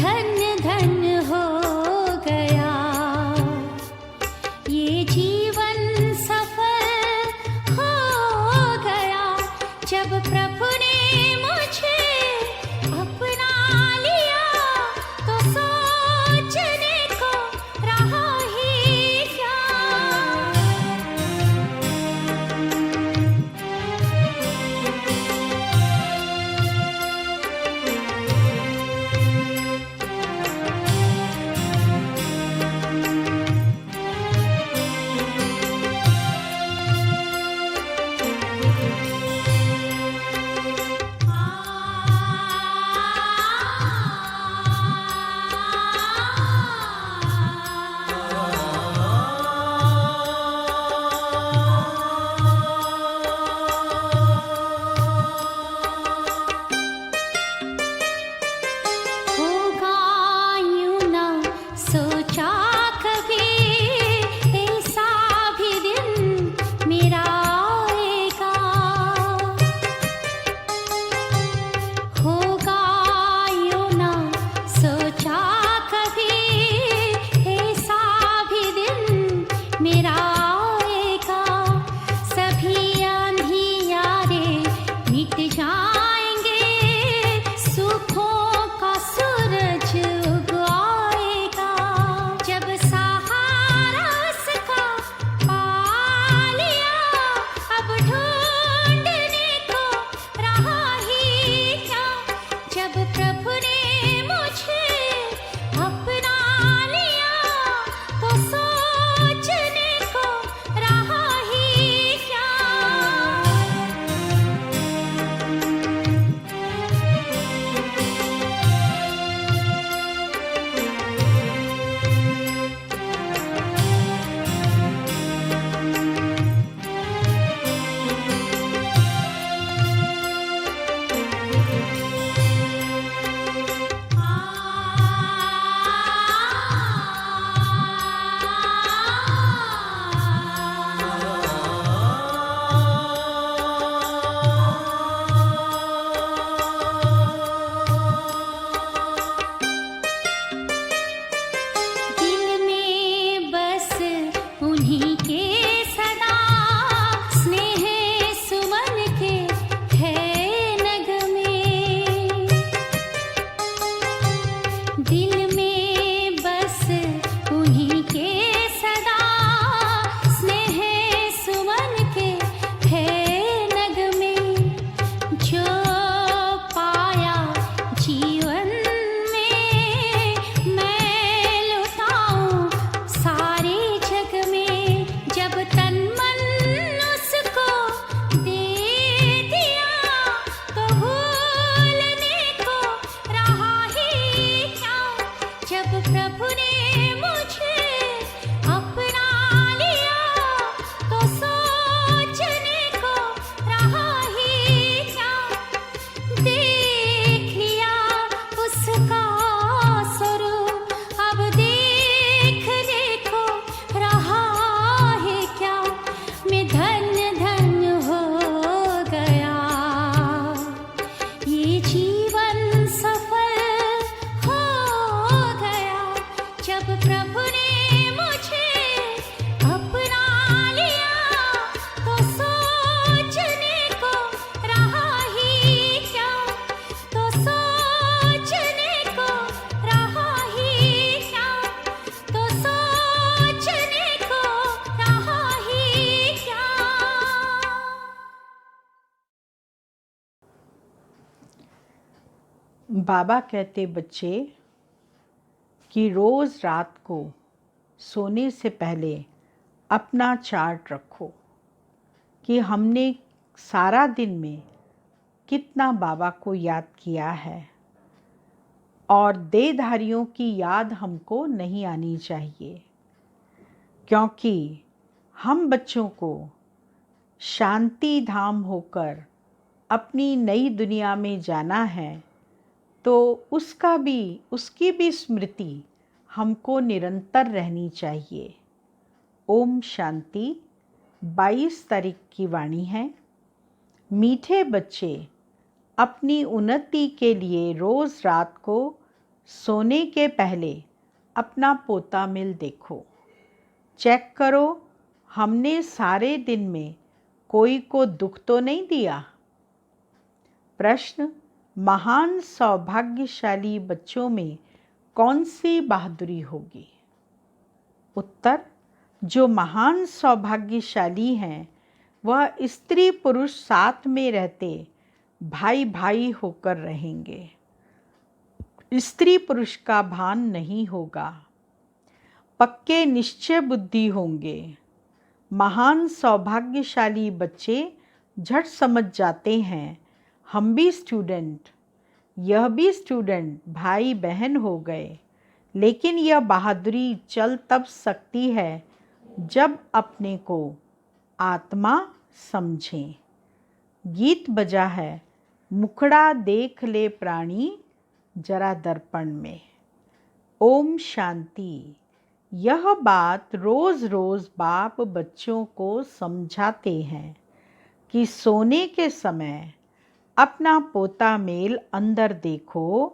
धन्य धन्य हो गया, ये जीवन सफल हो गया, जब प्रभु ने मुझे अपना लिया तो सोचने को रहा ही क्या। होगा यूं ना सोचा कभी, ऐसा भी दिन मेरा आएगा। होगा यूं ना सोचा कभी, ऐसा भी दिन मेरा आएगा। सभी अंधियारे मिट जाएंगे, सुखों का सूरज उग आएगा। जब सहारा उसका पा लिया, अब ढूंढने को रहा ही क्या। जब प्रभु ने मुझे अपना लिया तो सोचने को रहा ही क्या। दिल में बस उन्हीं के सदा स्नेह सुमन के है नगमे। दिल में बस उन्हीं के सदा स्नेह सुमन के है नगमे। जो पाया जीवन में मैं लुटाऊं सारे जग में। जब तन मन उसको दे दिया तो भूलने को रहा ही क्या। जब प्रभु ने मुझे अपना लिया तो सोचने को रहा ही क्या। देख लिया उसका स्वरूप, अब देखने को रहा है क्या। मैं धन्य धन्य हो गया, ये जीवन सफल हो गया, जब प्रभु ने मुझे अपना लिया तो सोचने को रहा ही क्या। तो सोचने को रहा ही क्या। तो सोचने को रहा ही क्या। बाबा कहते बच्चे कि रोज़ रात को सोने से पहले अपना चार्ट रखो कि हमने सारा दिन में कितना बाबा को याद किया है। और देहधारियों की याद हमको नहीं आनी चाहिए, क्योंकि हम बच्चों को शांति धाम होकर अपनी नई दुनिया में जाना है, तो उसकी भी स्मृति हमको निरंतर रहनी चाहिए। ओम शांति। 22 तारीख की वाणी है। मीठे बच्चे अपनी उन्नति के लिए रोज़ रात को सोने के पहले अपना पोता मेल देखो। चेक करो हमने सारे दिन में कोई को दुख तो नहीं दिया। प्रश्न, महान सौभाग्यशाली बच्चों में कौन सी बहादुरी होगी? उत्तर, जो महान सौभाग्यशाली हैं वह स्त्री पुरुष साथ में रहते भाई भाई होकर रहेंगे। स्त्री पुरुष का भान नहीं होगा, पक्के निश्चय बुद्धि होंगे। महान सौभाग्यशाली बच्चे झट समझ जाते हैं हम भी स्टूडेंट, यह भी स्टूडेंट, भाई बहन हो गए। लेकिन यह बहादुरी चल तब सकती है जब अपने को आत्मा समझें। गीत बजा है, मुखड़ा देख ले प्राणी जरा दर्पण में। ओम शांति। यह बात रोज़ रोज़ बाप बच्चों को समझाते हैं कि सोने के समय अपना पोता मेल अंदर देखो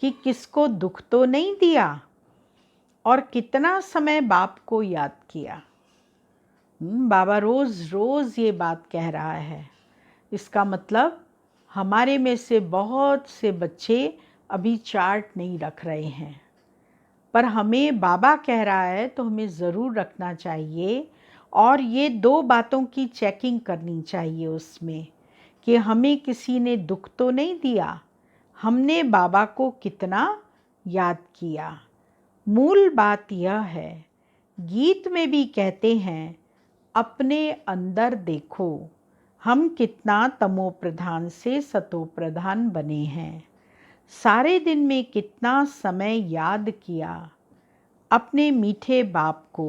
कि किसको दुख तो नहीं दिया और कितना समय बाप को याद किया। बाबा रोज़ रोज़ ये बात कह रहा है। इसका मतलब हमारे में से बहुत से बच्चे अभी चार्ट नहीं रख रहे हैं, पर हमें बाबा कह रहा है तो हमें ज़रूर रखना चाहिए। और ये दो बातों की चेकिंग करनी चाहिए उसमें कि हमें किसी ने दुख तो नहीं दिया, हमने बाबा को कितना याद किया। मूल बात यह है, गीत में भी कहते हैं अपने अंदर देखो हम कितना तमो प्रधान से सतो प्रधान बने हैं। सारे दिन में कितना समय याद किया अपने मीठे बाप को।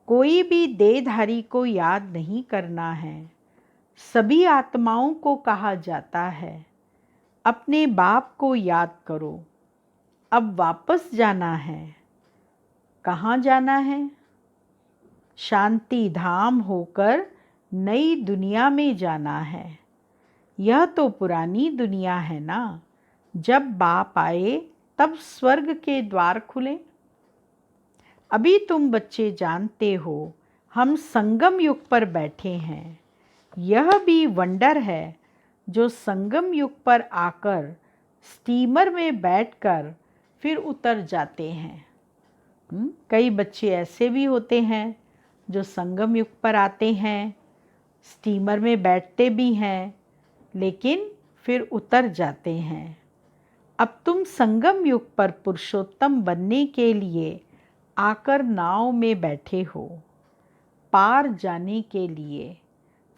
कोई भी देहधारी को याद नहीं करना है। सभी आत्माओं को कहा जाता है अपने बाप को याद करो। अब वापस जाना है। कहाँ जाना है? शांति धाम होकर नई दुनिया में जाना है। यह तो पुरानी दुनिया है ना। जब बाप आए तब स्वर्ग के द्वार खुले। अभी तुम बच्चे जानते हो हम संगम युग पर बैठे हैं। यह भी वंडर है जो संगम युग पर आकर स्टीमर में बैठकर फिर उतर जाते हैं। कई बच्चे ऐसे भी होते हैं जो संगम युग पर आते हैं, स्टीमर में बैठते भी हैं, लेकिन फिर उतर जाते हैं। अब तुम संगम युग पर पुरुषोत्तम बनने के लिए आकर नाव में बैठे हो, पार जाने के लिए।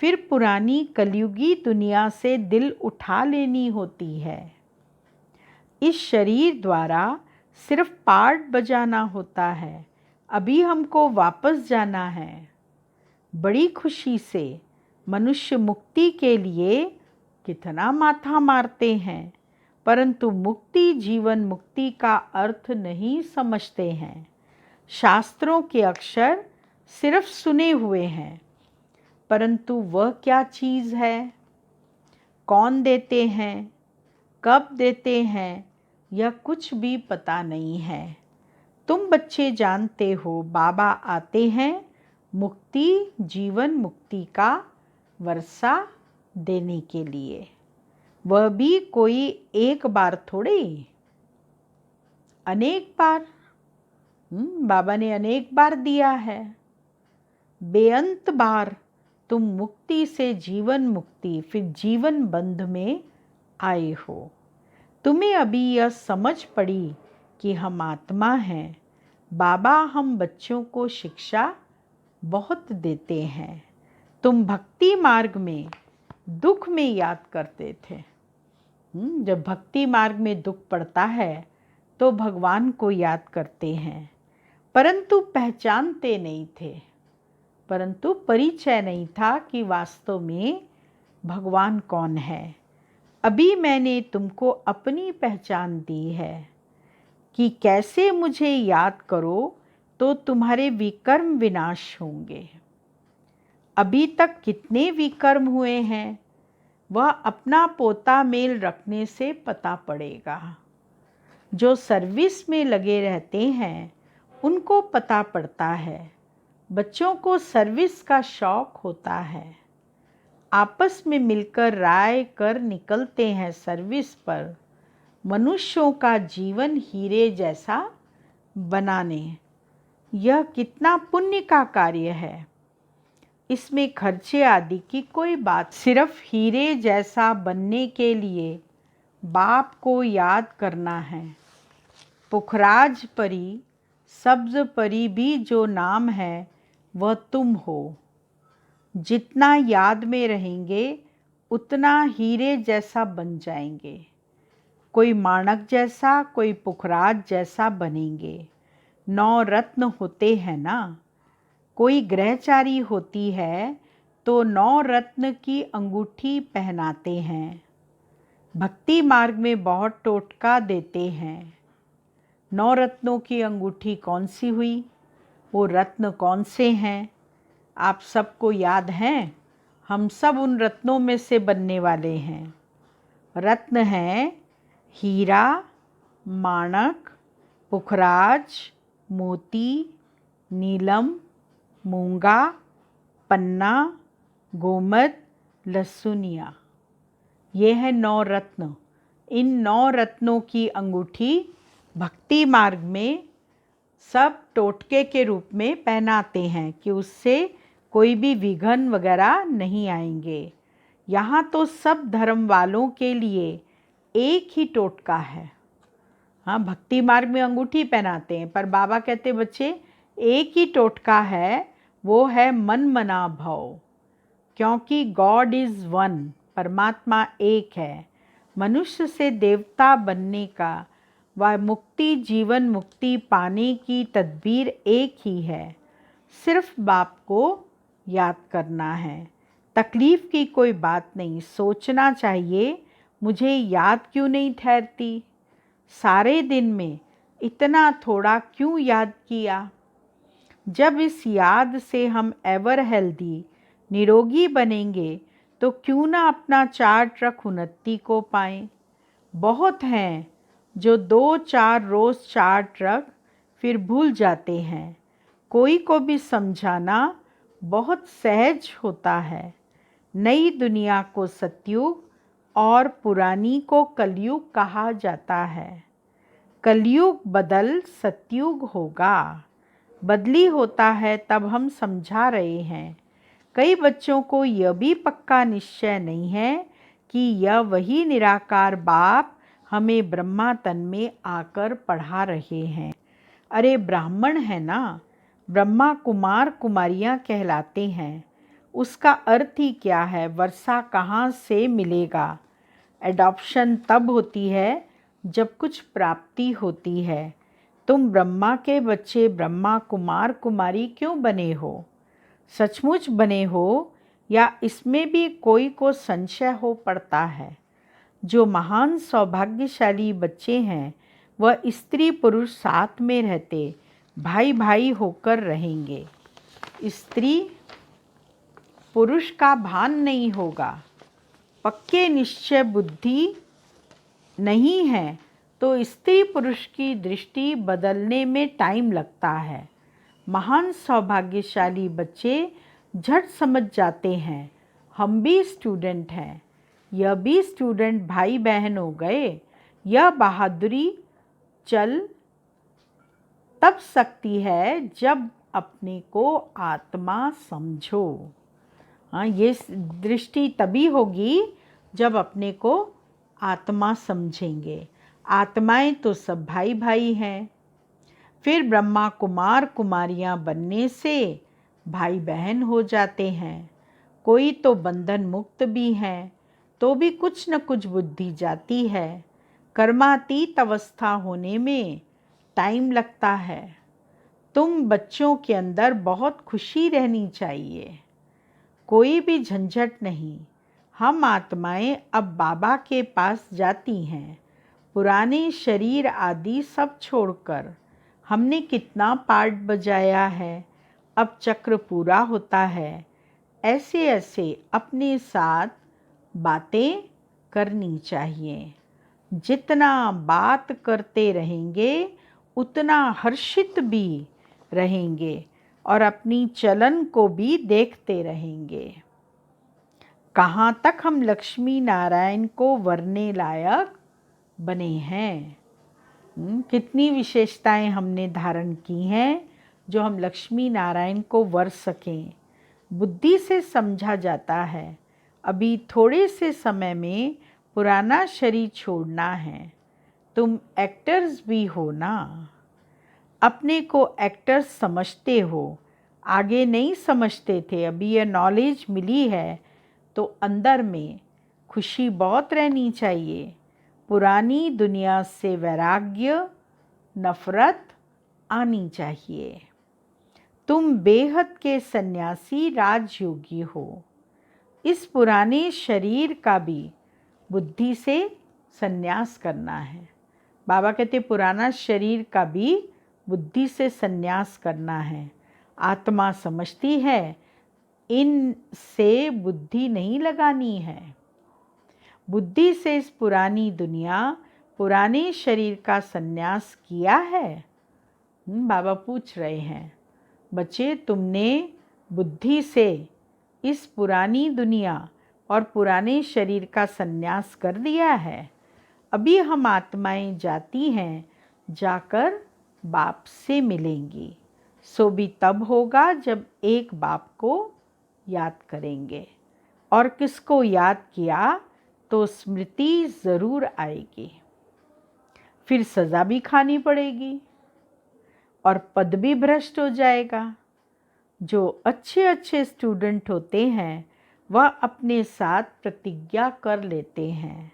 फिर पुरानी कलयुगी दुनिया से दिल उठा लेनी होती है। इस शरीर द्वारा सिर्फ पार्ट बजाना होता है। अभी हमको वापस जाना है। बड़ी खुशी से मनुष्य मुक्ति के लिए कितना माथा मारते हैं, परंतु मुक्ति जीवन मुक्ति का अर्थ नहीं समझते हैं। शास्त्रों के अक्षर सिर्फ सुने हुए हैं, परंतु वह क्या चीज़ है, कौन देते हैं, कब देते हैं, यह कुछ भी पता नहीं है। तुम बच्चे जानते हो बाबा आते हैं मुक्ति जीवन मुक्ति का वर्षा देने के लिए। वह भी कोई एक बार थोड़े, अनेक बार। बाबा ने अनेक बार दिया है। बेअंत बार तुम मुक्ति से जीवन मुक्ति फिर जीवन बंध में आए हो। तुम्हें अभी यह समझ पड़ी कि हम आत्मा हैं। बाबा हम बच्चों को शिक्षा बहुत देते हैं। तुम भक्ति मार्ग में दुख में याद करते थे। जब भक्ति मार्ग में दुख पड़ता है तो भगवान को याद करते हैं, परंतु पहचानते नहीं थे, परंतु परिचय नहीं था कि वास्तव में भगवान कौन है। अभी मैंने तुमको अपनी पहचान दी है कि कैसे मुझे याद करो तो तुम्हारे विकर्म विनाश होंगे। अभी तक कितने विकर्म हुए हैं वह अपना पोता मेल रखने से पता पड़ेगा। जो सर्विस में लगे रहते हैं उनको पता पड़ता है। बच्चों को सर्विस का शौक होता है। आपस में मिलकर राय कर निकलते हैं सर्विस पर, मनुष्यों का जीवन हीरे जैसा बनाने। यह कितना पुण्य का कार्य है। इसमें खर्चे आदि की कोई बात, सिर्फ हीरे जैसा बनने के लिए बाप को याद करना है। पुखराज परी, सब्ज परी भी जो नाम है वह तुम हो। जितना याद में रहेंगे उतना हीरे जैसा बन जाएंगे। कोई माणक जैसा, कोई पुखराज जैसा बनेंगे। 9 रत्न होते हैं ना। कोई ग्रहचारी होती है तो 9 रत्न की अंगूठी पहनाते हैं। भक्ति मार्ग में बहुत टोटका देते हैं। 9 रत्नों की अंगूठी कौन सी हुई? वो रत्न कौन से हैं? आप सबको याद हैं? हम सब उन रत्नों में से बनने वाले हैं। रत्न हैं हीरा, माणक, पुखराज, मोती, नीलम, मूंगा, पन्ना, गोमद, लहसुनिया। ये है 9 रत्न। इन 9 रत्नों की अंगूठी भक्ति मार्ग में सब टोटके के रूप में पहनाते हैं कि उससे कोई भी विघ्न वगैरह नहीं आएंगे। यहाँ तो सब धर्म वालों के लिए एक ही टोटका है। हाँ, भक्ति मार्ग में अंगूठी पहनाते हैं, पर बाबा कहते बच्चे एक ही टोटका है, वो है मन मना भव। क्योंकि गॉड इज़ वन, परमात्मा एक है। मनुष्य से देवता बनने का व मुक्ति, जीवन मुक्ति पाने की तदबीर एक ही है। सिर्फ बाप को याद करना है। तकलीफ़ की कोई बात नहीं। सोचना चाहिए मुझे याद क्यों नहीं ठहरती, सारे दिन में इतना थोड़ा क्यों याद किया। जब इस याद से हम एवर हेल्दी, निरोगी बनेंगे तो क्यों ना अपना 4 ट्रक उन्नति को पाएं। बहुत हैं जो 2-4 रोज़ 4 ट्रक फिर भूल जाते हैं। कोई को भी समझाना बहुत सहज होता है। नई दुनिया को सतयुग और पुरानी को कलयुग कहा जाता है। कलयुग बदल सतयुग होगा। बदली होता है तब हम समझा रहे हैं। कई बच्चों को यह भी पक्का निश्चय नहीं है कि यह वही निराकार बाप हमें ब्रह्मा तन में आकर पढ़ा रहे हैं। अरे ब्राह्मण है ना, ब्रह्मा कुमार कुमारियाँ कहलाते हैं। उसका अर्थ ही क्या है? वर्षा कहाँ से मिलेगा? एडॉप्शन तब होती है जब कुछ प्राप्ति होती है। तुम ब्रह्मा के बच्चे ब्रह्मा कुमार कुमारी क्यों बने हो? सचमुच बने हो या इसमें भी कोई को संशय हो पड़ता है? जो महान सौभाग्यशाली बच्चे हैं वह स्त्री पुरुष साथ में रहते भाई भाई होकर रहेंगे। स्त्री पुरुष का भान नहीं होगा। पक्के निश्चय बुद्धि नहीं है तो स्त्री पुरुष की दृष्टि बदलने में टाइम लगता है। महान सौभाग्यशाली बच्चे झट समझ जाते हैं हम भी स्टूडेंट हैं, यह भी स्टूडेंट भाई बहन हो गए। यह बहादुरी चल तब सकती है जब अपने को आत्मा समझो। हाँ, ये दृष्टि तभी होगी जब अपने को आत्मा समझेंगे। आत्माएं तो सब भाई भाई हैं। फिर ब्रह्मा कुमार कुमारियाँ बनने से भाई बहन हो जाते हैं। कोई तो बंधन मुक्त भी हैं, तो भी कुछ न कुछ बुद्धि जाती है। कर्मातीत अवस्था होने में टाइम लगता है। तुम बच्चों के अंदर बहुत खुशी रहनी चाहिए, कोई भी झंझट नहीं। हम आत्माएं अब बाबा के पास जाती हैं, पुराने शरीर आदि सब छोड़कर। हमने कितना पार्ट बजाया है, अब चक्र पूरा होता है। ऐसे ऐसे अपने साथ बातें करनी चाहिए। जितना बात करते रहेंगे उतना हर्षित भी रहेंगे और अपनी चलन को भी देखते रहेंगे। कहाँ तक हम लक्ष्मी नारायण को वरने लायक बने हैं। कितनी विशेषताएं हमने धारण की हैं जो हम लक्ष्मी नारायण को वर सकें। बुद्धि से समझा जाता है अभी थोड़े से समय में पुराना शरीर छोड़ना है। तुम एक्टर्स भी हो ना, अपने को एक्टर्स समझते हो, आगे नहीं समझते थे। अभी यह नॉलेज मिली है तो अंदर में खुशी बहुत रहनी चाहिए। पुरानी दुनिया से वैराग्य, नफरत आनी चाहिए। तुम बेहद के सन्यासी राजयोगी हो। इस पुराने शरीर का भी बुद्धि से संन्यास करना है। बाबा कहते पुराना शरीर का भी बुद्धि से संन्यास करना है। आत्मा समझती है इनसे बुद्धि नहीं लगानी है। बुद्धि से इस पुरानी दुनिया, पुराने शरीर का संन्यास किया है। बाबा पूछ रहे हैं, बच्चे तुमने बुद्धि से इस पुरानी दुनिया और पुराने शरीर का संन्यास कर दिया है। अभी हम आत्माएं जाती हैं, जाकर बाप से मिलेंगी। सो भी तब होगा जब एक बाप को याद करेंगे। और किसको याद किया तो स्मृति ज़रूर आएगी। फिर सज़ा भी खानी पड़ेगी और पद भी भ्रष्ट हो जाएगा। जो अच्छे अच्छे स्टूडेंट होते हैं वह अपने साथ प्रतिज्ञा कर लेते हैं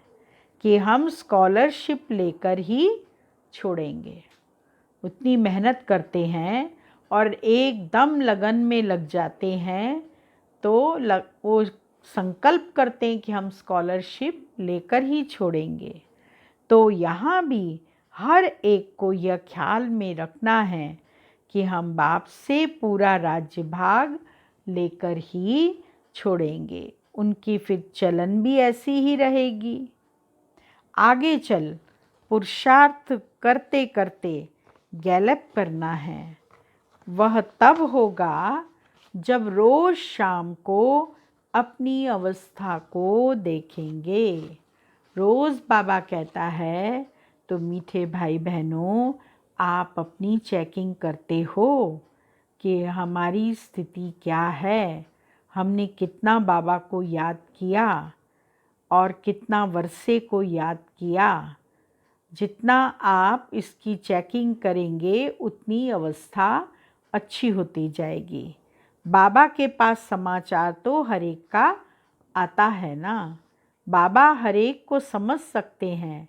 कि हम स्कॉलरशिप लेकर ही छोड़ेंगे। उतनी मेहनत करते हैं और एकदम लगन में लग जाते हैं तो वो संकल्प करते हैं कि हम स्कॉलरशिप लेकर ही छोड़ेंगे। तो यहाँ भी हर एक को यह ख्याल में रखना है कि हम बाप से पूरा राज्य भाग लेकर ही छोड़ेंगे। उनकी फिर चलन भी ऐसी ही रहेगी। आगे चल पुरुषार्थ करते करते गैलप करना है। वह तब होगा जब रोज़ शाम को अपनी अवस्था को देखेंगे। रोज़ बाबा कहता है तो मीठे भाई बहनों, आप अपनी चेकिंग करते हो कि हमारी स्थिति क्या है, हमने कितना बाबा को याद किया और कितना वर्षे को याद किया। जितना आप इसकी चेकिंग करेंगे उतनी अवस्था अच्छी होती जाएगी। बाबा के पास समाचार तो हर एक का आता है ना। बाबा हर एक को समझ सकते हैं।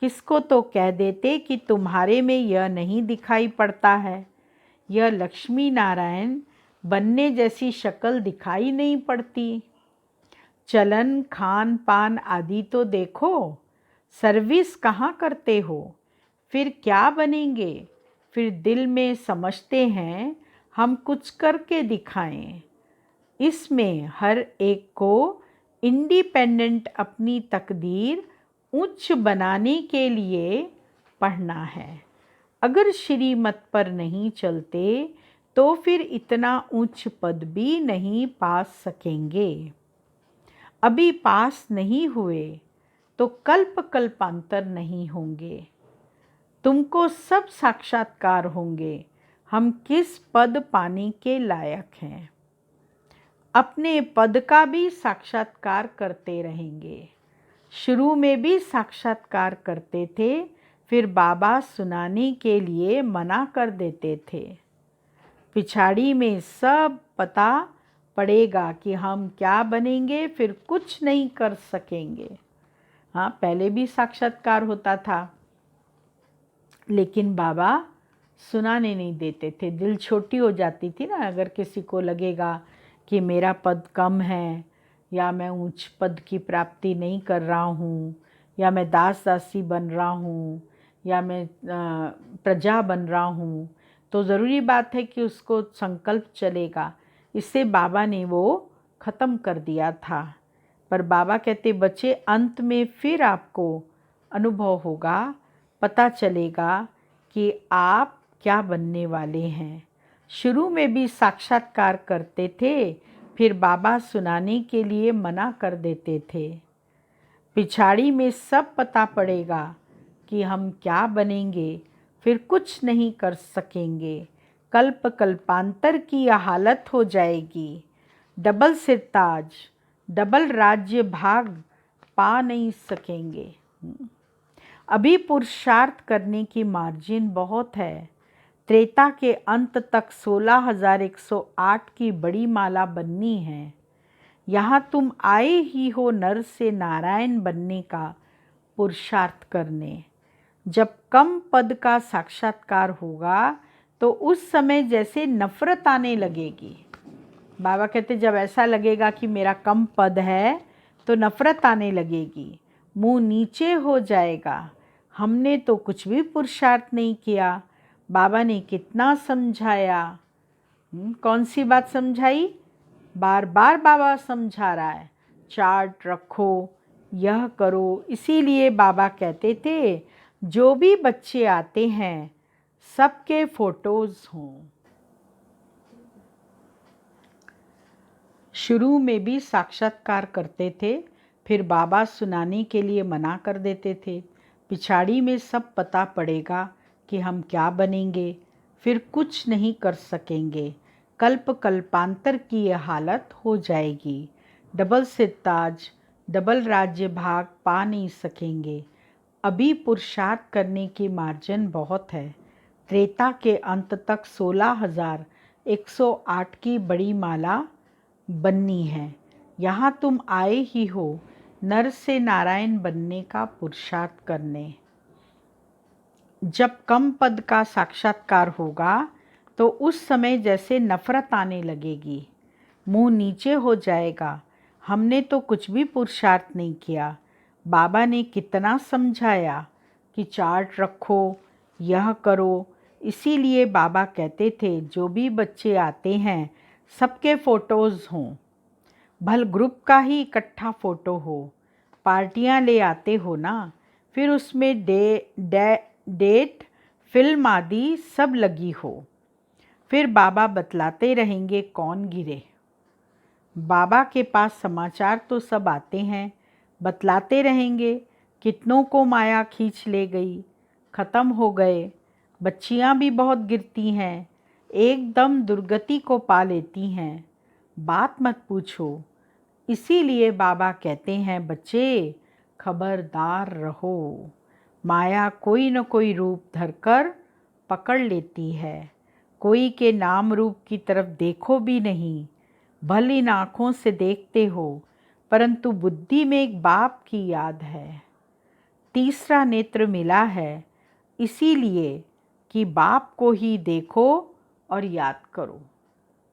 किसको तो कह देते कि तुम्हारे में यह नहीं दिखाई पड़ता है, यह लक्ष्मी नारायण बनने जैसी शक्ल दिखाई नहीं पड़ती। चलन, खान पान आदि तो देखो, सर्विस कहाँ करते हो, फिर क्या बनेंगे। फिर दिल में समझते हैं हम कुछ करके दिखाएं। इसमें हर एक को इंडिपेंडेंट अपनी तकदीर उच्च बनाने के लिए पढ़ना है। अगर श्रीमत पर नहीं चलते तो फिर इतना उच्च पद भी नहीं पा सकेंगे। अभी पास नहीं हुए तो कल्प कल्पांतर नहीं होंगे। तुमको सब साक्षात्कार होंगे हम किस पद पाने के लायक हैं। अपने पद का भी साक्षात्कार करते रहेंगे। शुरू में भी साक्षात्कार करते थे, फिर बाबा सुनाने के लिए मना कर देते थे। पिछाड़ी में सब पता पड़ेगा कि हम क्या बनेंगे, फिर कुछ नहीं कर सकेंगे। हाँ, पहले भी साक्षात्कार होता था लेकिन बाबा सुनाने नहीं देते थे। दिल छोटी हो जाती थी ना। अगर किसी को लगेगा कि मेरा पद कम है या मैं उच्च पद की प्राप्ति नहीं कर रहा हूँ या मैं दास दासी बन रहा हूँ या मैं प्रजा बन रहा हूँ, तो ज़रूरी बात है कि उसको संकल्प चलेगा। इससे बाबा ने वो ख़त्म कर दिया था। पर बाबा कहते बच्चे अंत में फिर आपको अनुभव होगा, पता चलेगा कि आप क्या बनने वाले हैं। शुरू में भी साक्षात्कार करते थे, फिर बाबा सुनाने के लिए मना कर देते थे। पिछाड़ी में सब पता पड़ेगा कि हम क्या बनेंगे, फिर कुछ नहीं कर सकेंगे। कल्प कल्पांतर की यह हालत हो जाएगी। डबल सिरताज, डबल राज्य भाग पा नहीं सकेंगे। अभी पुरुषार्थ करने की मार्जिन बहुत है। त्रेता के अंत तक 16,108 की बड़ी माला बननी है। यहाँ तुम आए ही हो नर से नारायण बनने का पुरुषार्थ करने। जब कम पद का साक्षात्कार होगा तो उस समय जैसे नफरत आने लगेगी। बाबा कहते जब ऐसा लगेगा कि मेरा कम पद है तो नफरत आने लगेगी, मुंह नीचे हो जाएगा। हमने तो कुछ भी पुरुषार्थ नहीं किया। बाबा ने कितना समझाया। कौन सी बात समझाई? बार बार बाबा समझा रहा है, चार्ट रखो, यह करो। इसीलिए बाबा कहते थे जो भी बच्चे आते हैं सबके फोटोज़ हों। शुरू में भी साक्षात्कार करते थे, फिर बाबा सुनाने के लिए मना कर देते थे। पिछाड़ी में सब पता पड़ेगा कि हम क्या बनेंगे, फिर कुछ नहीं कर सकेंगे। कल्प कल्पांतर की यह हालत हो जाएगी। डबल सिरताज, डबल राज्य भाग पा नहीं सकेंगे। अभी पुरुषार्थ करने की मार्जिन बहुत है। त्रेता के अंत तक 16,108 की बड़ी माला बननी है। यहाँ तुम आए ही हो नर से नारायण बनने का पुरुषार्थ करने। जब कम पद का साक्षात्कार होगा तो उस समय जैसे नफरत आने लगेगी, मुंह नीचे हो जाएगा। हमने तो कुछ भी पुरुषार्थ नहीं किया। बाबा ने कितना समझाया कि चार्ट रखो, यह करो। इसीलिए बाबा कहते थे जो भी बच्चे आते हैं सबके फ़ोटोज़ हों, भल ग्रुप का ही इकट्ठा फ़ोटो हो। पार्टियां ले आते हो ना, फिर उसमें डेट, फिल्म आदि सब लगी हो। फिर बाबा बतलाते रहेंगे कौन गिरे। बाबा के पास समाचार तो सब आते हैं, बतलाते रहेंगे कितनों को माया खींच ले गई, ख़त्म हो गए। बच्चियां भी बहुत गिरती हैं, एकदम दुर्गति को पा लेती हैं, बात मत पूछो। इसीलिए बाबा कहते हैं बच्चे खबरदार रहो, माया कोई न कोई रूप धरकर पकड़ लेती है। कोई के नाम रूप की तरफ देखो भी नहीं, भल इन आँखों से देखते हो, परंतु बुद्धि में एक बाप की याद है। तीसरा नेत्र मिला है इसीलिए कि बाप को ही देखो और याद करो।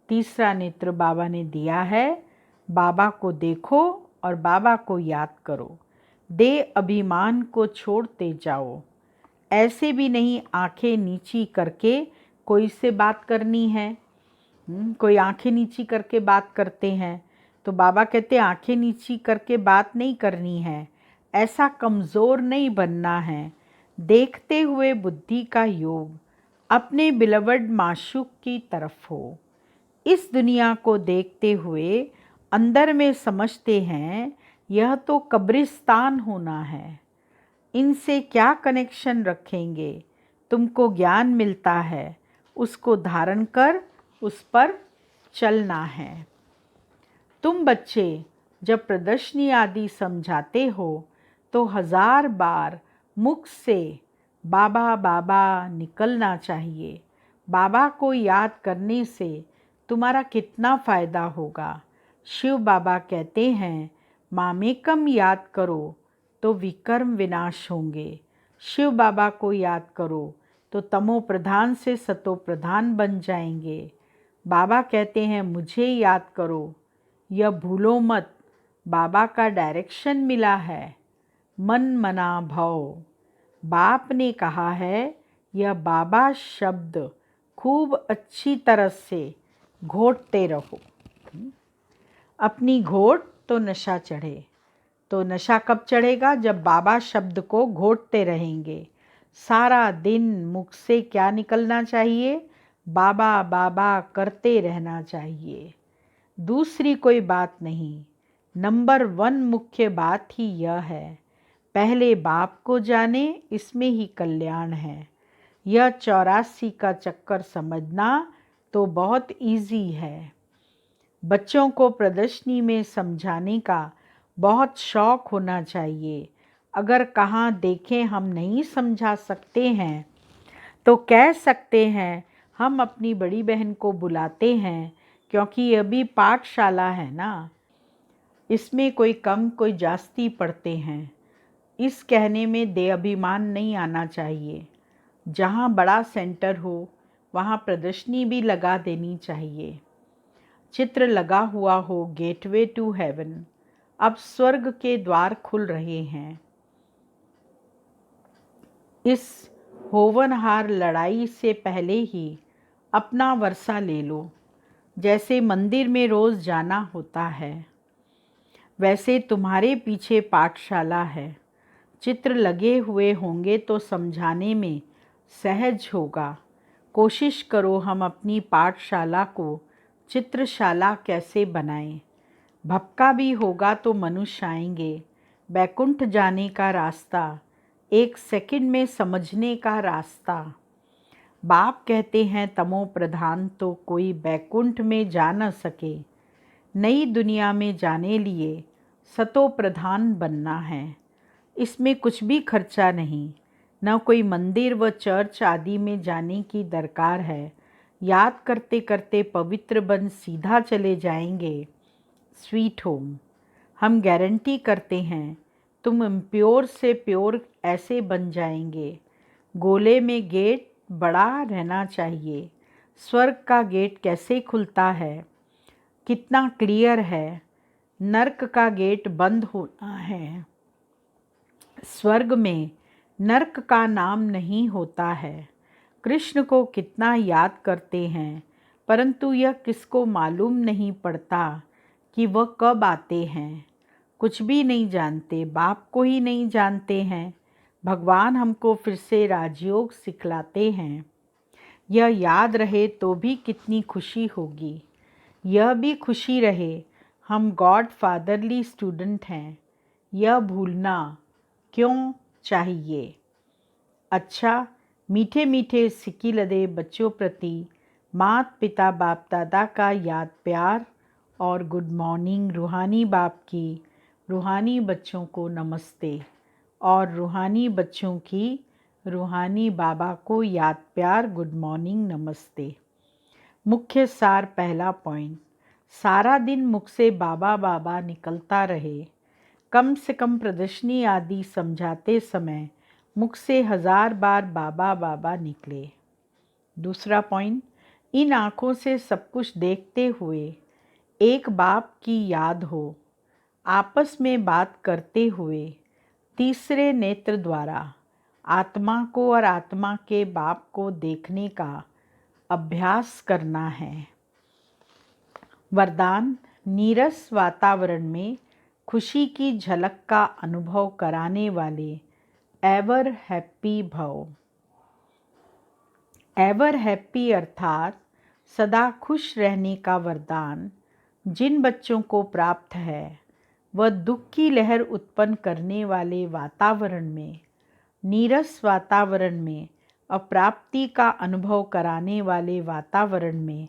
तीसरा नेत्र बाबा ने दिया है, बाबा को देखो और बाबा को याद करो। दे अभिमान को छोड़ते जाओ। ऐसे भी नहीं आंखें नीची करके कोई से बात करनी है। कोई आंखें नीची करके बात करते हैं तो बाबा कहते आंखें नीची करके बात नहीं करनी है, ऐसा कमज़ोर नहीं बनना है। देखते हुए बुद्धि का योग अपने बिलवड माशूक की तरफ हो। इस दुनिया को देखते हुए अंदर में समझते हैं यह तो कब्रिस्तान होना है, इनसे क्या कनेक्शन रखेंगे। तुमको ज्ञान मिलता है, उसको धारण कर उस पर चलना है। तुम बच्चे जब प्रदर्शनी आदि समझाते हो तो 1000 बार मुख से बाबा बाबा निकलना चाहिए। बाबा को याद करने से तुम्हारा कितना फ़ायदा होगा। शिव बाबा कहते हैं मामेकम याद करो तो विकर्म विनाश होंगे। शिव बाबा को याद करो तो तमो प्रधान से सतो प्रधान बन जाएंगे। बाबा कहते हैं मुझे याद करो, यह भूलो मत, बाबा का डायरेक्शन मिला है, मन मना भव। बाप ने कहा है यह बाबा शब्द खूब अच्छी तरह से घोटते रहो। अपनी घोट तो नशा चढ़े, तो नशा कब चढ़ेगा? जब बाबा शब्द को घोटते रहेंगे। सारा दिन मुख से क्या निकलना चाहिए? बाबा बाबा करते रहना चाहिए, दूसरी कोई बात नहीं। नंबर 1 मुख्य बात ही यह है, पहले बाप को जाने, इसमें ही कल्याण है। यह 84 का चक्कर समझना तो बहुत इजी है। बच्चों को प्रदर्शनी में समझाने का बहुत शौक होना चाहिए। अगर कहाँ देखें हम नहीं समझा सकते हैं तो कह सकते हैं हम अपनी बड़ी बहन को बुलाते हैं, क्योंकि यह भी पाठशाला है ना, इसमें कोई कम कोई जास्ती पढ़ते हैं। इस कहने में दे अभिमान नहीं आना चाहिए। जहाँ बड़ा सेंटर हो वहाँ प्रदर्शनी भी लगा देनी चाहिए। चित्र लगा हुआ हो गेटवे टू हेवन। अब स्वर्ग के द्वार खुल रहे हैं। इस होवनहार लड़ाई से पहले ही अपना वर्षा ले लो। जैसे मंदिर में रोज़ जाना होता है, वैसे तुम्हारे पीछे पाठशाला है। चित्र लगे हुए होंगे तो समझाने में सहज होगा। कोशिश करो हम अपनी पाठशाला को चित्रशाला कैसे बनाएं। भपका भी होगा तो मनुष्य आएंगे। बैकुंठ जाने का रास्ता 1 सेकंड में समझने का रास्ता। बाप कहते हैं तमो प्रधान तो कोई बैकुंठ में जा न सके। नई दुनिया में जाने लिए सतो प्रधान बनना है। इसमें कुछ भी खर्चा नहीं, न कोई मंदिर व चर्च आदि में जाने की दरकार है। याद करते करते पवित्र बन सीधा चले जाएंगे स्वीट होम। हम गारंटी करते हैं तुम इम्प्योर से प्योर ऐसे बन जाएंगे। गोले में गेट बड़ा रहना चाहिए। स्वर्ग का गेट कैसे खुलता है, कितना क्लियर है। नर्क का गेट बंद होना है। स्वर्ग में नर्क का नाम नहीं होता है। कृष्ण को कितना याद करते हैं, परंतु यह किसको मालूम नहीं पड़ता कि वह कब आते हैं। कुछ भी नहीं जानते, बाप को ही नहीं जानते हैं। भगवान हमको फिर से राजयोग सिखलाते हैं। यह याद रहे तो भी कितनी खुशी होगी। यह भी खुशी रहे हम गॉड फादरली स्टूडेंट हैं। यह भूलना क्यों चाहिए। अच्छा, मीठे मीठे सिक्की लदे बच्चों प्रति माता पिता बाप दादा का याद प्यार और गुड मॉर्निंग। रूहानी बाप की रूहानी बच्चों को नमस्ते और रूहानी बच्चों की रूहानी बाबा को याद प्यार गुड मॉर्निंग नमस्ते। मुख्य सार पहला पॉइंट, सारा दिन मुख से बाबा बाबा निकलता रहे। कम से कम प्रदर्शनी आदि समझाते समय मुख से 1000 बार बाबा बाबा निकले। दूसरा पॉइंट, इन आँखों से सब कुछ देखते हुए एक बाप की याद हो। आपस में बात करते हुए तीसरे नेत्र द्वारा आत्मा को और आत्मा के बाप को देखने का अभ्यास करना है। वरदान, नीरस वातावरण में खुशी की झलक का अनुभव कराने वाले एवर हैप्पी भव। एवर हैप्पी अर्थात सदा खुश रहने का वरदान जिन बच्चों को प्राप्त है, वह दुख की लहर उत्पन्न करने वाले वातावरण में, नीरस वातावरण में, अप्राप्ति का अनुभव कराने वाले वातावरण में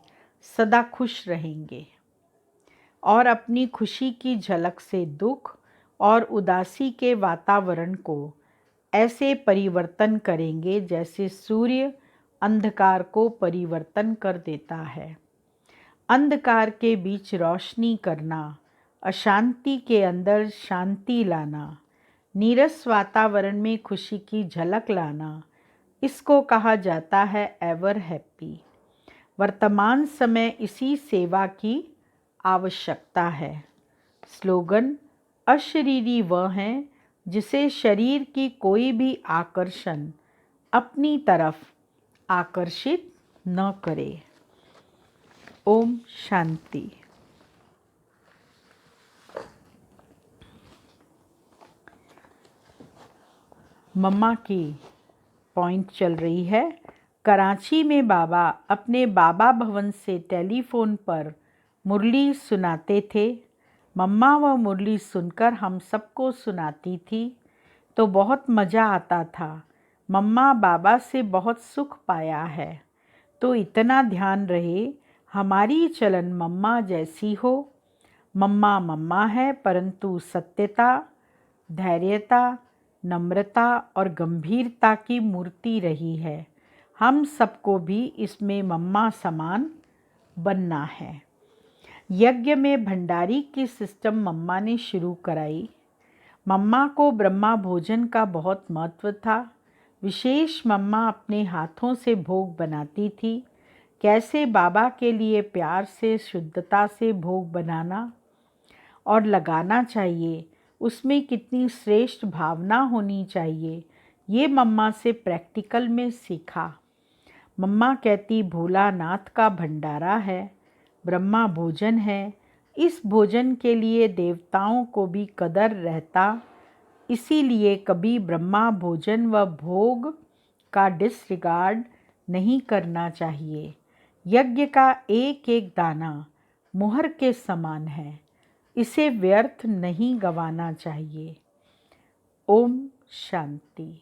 सदा खुश रहेंगे और अपनी खुशी की झलक से दुख और उदासी के वातावरण को ऐसे परिवर्तन करेंगे जैसे सूर्य अंधकार को परिवर्तन कर देता है। अंधकार के बीच रोशनी करना, अशांति के अंदर शांति लाना, नीरस वातावरण में खुशी की झलक लाना, इसको कहा जाता है एवर हैप्पी। वर्तमान समय इसी सेवा की आवश्यकता है। स्लोगन, अशरीरी वह हैं जिसे शरीर की कोई भी आकर्षण अपनी तरफ आकर्षित न करे। ओम शांति। मम्मा की पॉइंट चल रही है। कराची में बाबा अपने बाबा भवन से टेलीफोन पर मुरली सुनाते थे। मम्मा वह मुरली सुनकर हम सबको सुनाती थी तो बहुत मज़ा आता था। मम्मा बाबा से बहुत सुख पाया है, तो इतना ध्यान रहे हमारी चलन मम्मा जैसी हो। मम्मा मम्मा है, परंतु सत्यता, धैर्यता, नम्रता और गंभीरता की मूर्ति रही है। हम सबको भी इसमें मम्मा समान बनना है। यज्ञ में भंडारी की सिस्टम मम्मा ने शुरू कराई। मम्मा को ब्रह्मा भोजन का बहुत महत्व था। विशेष मम्मा अपने हाथों से भोग बनाती थी। कैसे बाबा के लिए प्यार से, शुद्धता से भोग बनाना और लगाना चाहिए, उसमें कितनी श्रेष्ठ भावना होनी चाहिए, ये मम्मा से प्रैक्टिकल में सीखा। मम्मा कहती भोलानाथ का भंडारा है, ब्रह्मा भोजन है, इस भोजन के लिए देवताओं को भी कदर रहता, इसीलिए कभी ब्रह्मा भोजन व भोग का डिसरिगार्ड नहीं करना चाहिए। यज्ञ का एक एक दाना मुहर के समान है, इसे व्यर्थ नहीं गंवाना चाहिए। ओम शांति।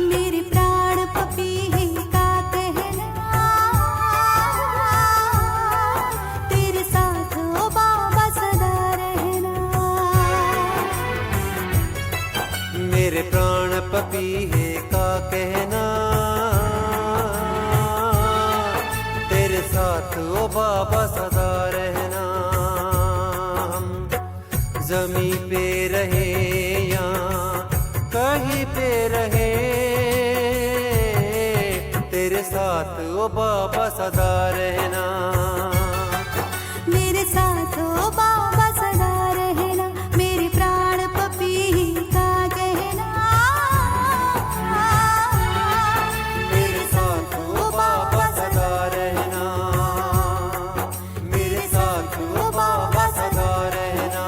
मेरे प्राण पपीहे का कहना, तेरे साथ ओ बाबा सदा रहना। मेरे प्राण पपीहे का कहना, तेरे साथ ओ बाबा सदा रहना। हम जमी पे रहे या कहीं पे रहे, तेरे साथ ओ बाबा सदा रहना। मेरे साथ ओ बाबा सदा रहना। मेरे प्राण पपीहे का कहना, मेरे साथ ओ बाबा सदा रहना। मेरे साथ ओ बाबा सदा रहना।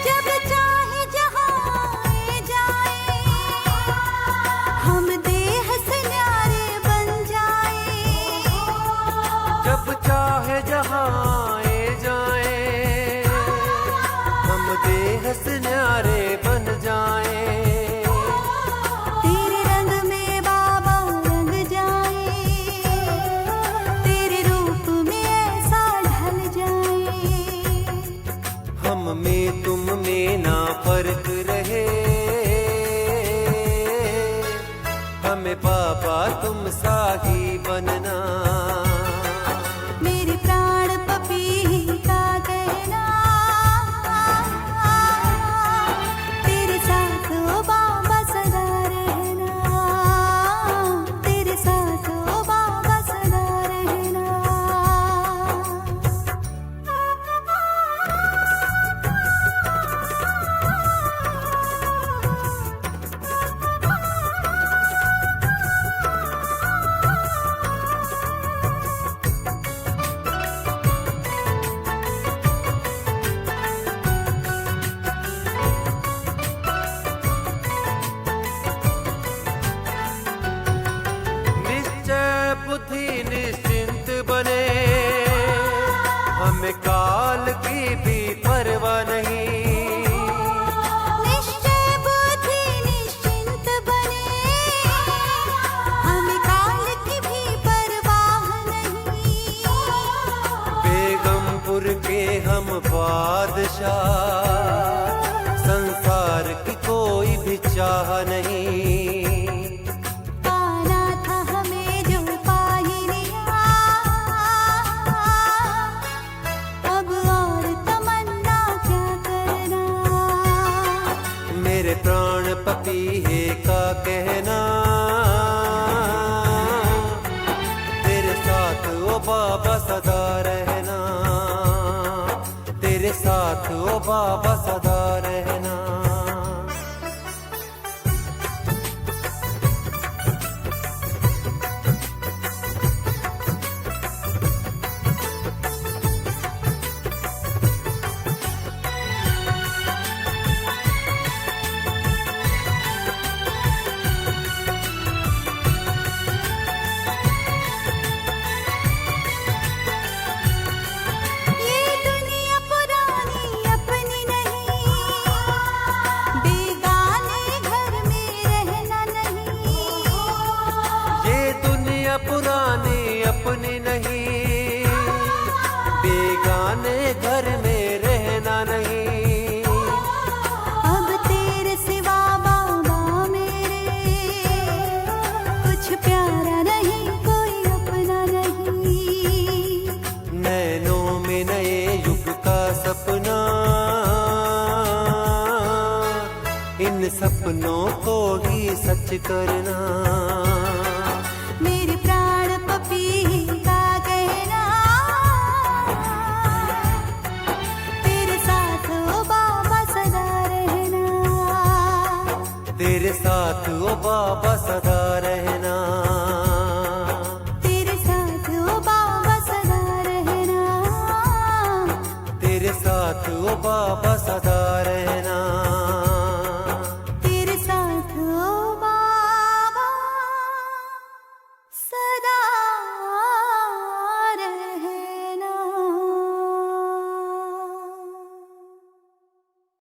जब चाहे जहाँ जाए, हम देह से न्यारे बन जाए। जब चाहे जहाँ आए जाए, हम देह से न्यारे बन जाए। तेरे रंग में बाबा रंग जाए, तेरे रूप में ऐसा ढल जाए। हम में तुम में ना फर्क रहे, हमें बाबा तुम सा ही बनना। मेरे प्राण पपीहे का कहना, तेरे साथ ओ बाबा सदा रहना। तेरे साथ ओ बाबा सदा रहना। चाह नहीं। पाना था हमें जो पा ही लिया, अब और तमन्ना क्या करना। मेरे प्राण पपीहे का कहना, तेरे साथ ओ बाबा सदा रहना, तेरे साथ ओ बाबा सदा रहना। ये दुनिया पुरानी अपनी नहीं, बेगाने घर में रहना नहीं। ये दुनिया पुरानी अपनी नहीं, बेगाने घर में रहना नहीं। अब तेरे सिवा बाबा मेरे, कुछ प्यारा नहीं कोई अपना नहीं। नैनों में नए युग का सपना, इन सपनों को ही सच करना। मेरे प्राण पपी का कहना, तेरे साथ ओ बाबा सदा रहना। तेरे साथ ओ बाबा सदा रहना।